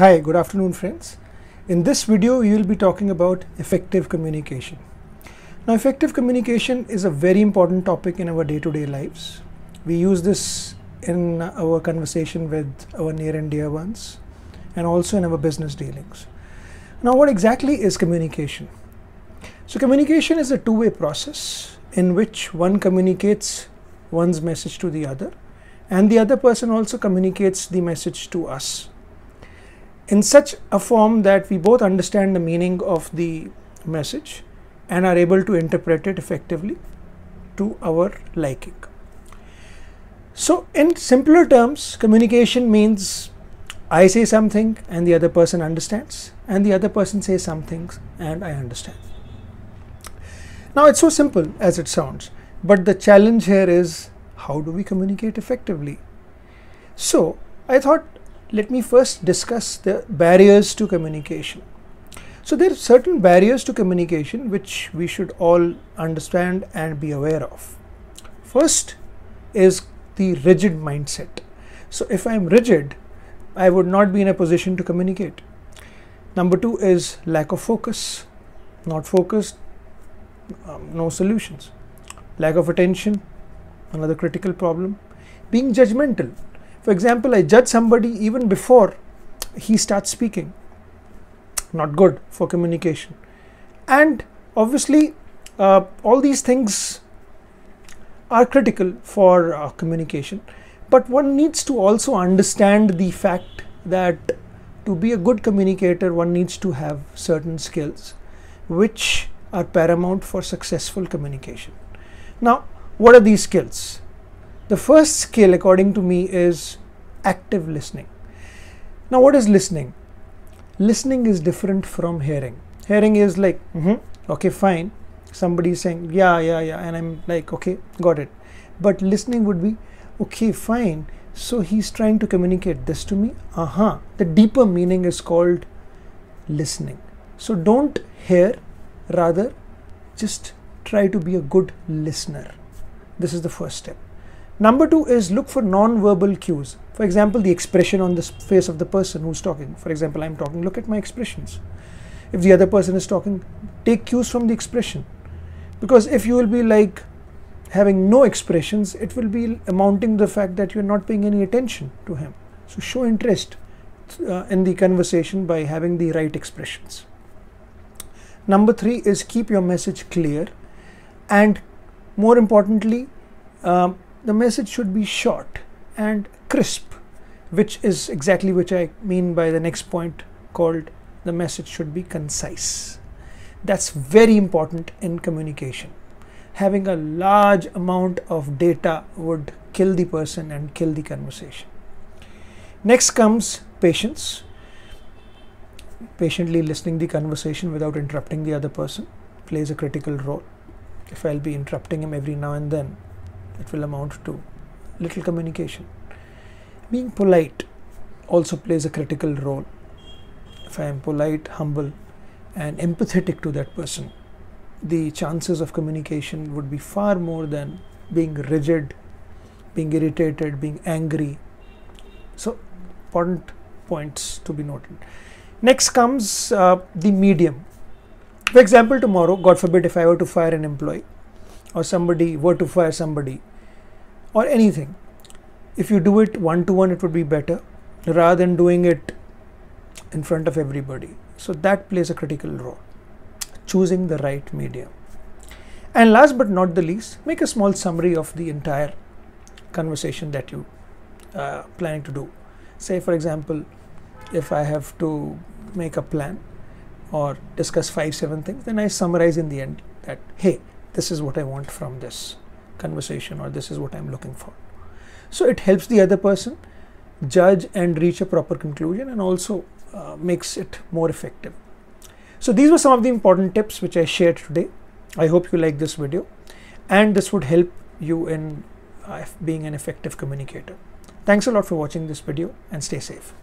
Hi, good afternoon friends. In this video we will be talking about effective communication. Now effective communication is a very important topic in our day-to-day lives. We use this in our conversation with our near and dear ones and also in our business dealings. Now what exactly is communication? So communication is a two-way process in which one communicates one's message to the other and the other person also communicates the message to us in such a form that we both understand the meaning of the message and are able to interpret it effectively to our liking. So in simpler terms, communication means I say something and the other person understands, and the other person says something and I understand. Now it's so simple as it sounds, but the challenge here is how do we communicate effectively? So I thought, let me first discuss the barriers to communication. So there are certain barriers to communication which we should all understand and be aware of. First is the rigid mindset. So if I'm rigid, I would not be in a position to communicate. Number two is lack of focus. Not focused, no solutions. Lack of attention, another critical problem. Being judgmental. For example, I judge somebody even before he starts speaking. Not good for communication. And obviously, all these things are critical for communication. But one needs to also understand the fact that to be a good communicator, one needs to have certain skills which are paramount for successful communication. Now, what are these skills? The first skill, according to me, is active listening. Now, what is listening? Listening is different from hearing. Hearing is like, okay, fine. Somebody is saying, yeah, and I'm like, okay, got it. But listening would be, okay, fine. So he's trying to communicate this to me. The deeper meaning is called listening. So don't hear, rather just try to be a good listener. This is the first step. Number two is look for non-verbal cues. For example, the expression on the face of the person who's talking. For example, I'm talking, look at my expressions. If the other person is talking, take cues from the expression. Because if you will be like having no expressions, it will be amounting to the fact that you're not paying any attention to him. So show interest in the conversation by having the right expressions. Number three is keep your message clear, and more importantly, the message should be short and crisp, which is exactly which I mean by the next point called the message should be concise. That's very important in communication. Having a large amount of data would kill the person and kill the conversation. Next comes patience. Patiently listening the conversation without interrupting the other person plays a critical role. If I'll be interrupting him every now and then, it will amount to little communication. Being polite also plays a critical role. If I am polite, humble and empathetic to that person, the chances of communication would be far more than being rigid, being irritated, being angry. So important points to be noted. Next comes the medium. For example, tomorrow, God forbid, if I were to fire an employee or somebody were to fire somebody or anything, if you do it one-to-one, it would be better rather than doing it in front of everybody. So that plays a critical role, choosing the right medium. And last but not the least, make a small summary of the entire conversation that you are planning to do. Say, for example, if I have to make a plan or discuss 5-7 things, then I summarize in the end that, hey, this is what I want from this conversation, or this is what I'm looking for. So it helps the other person judge and reach a proper conclusion, and also makes it more effective. So these were some of the important tips which I shared today. I hope you like this video and this would help you in being an effective communicator. Thanks a lot for watching this video and stay safe.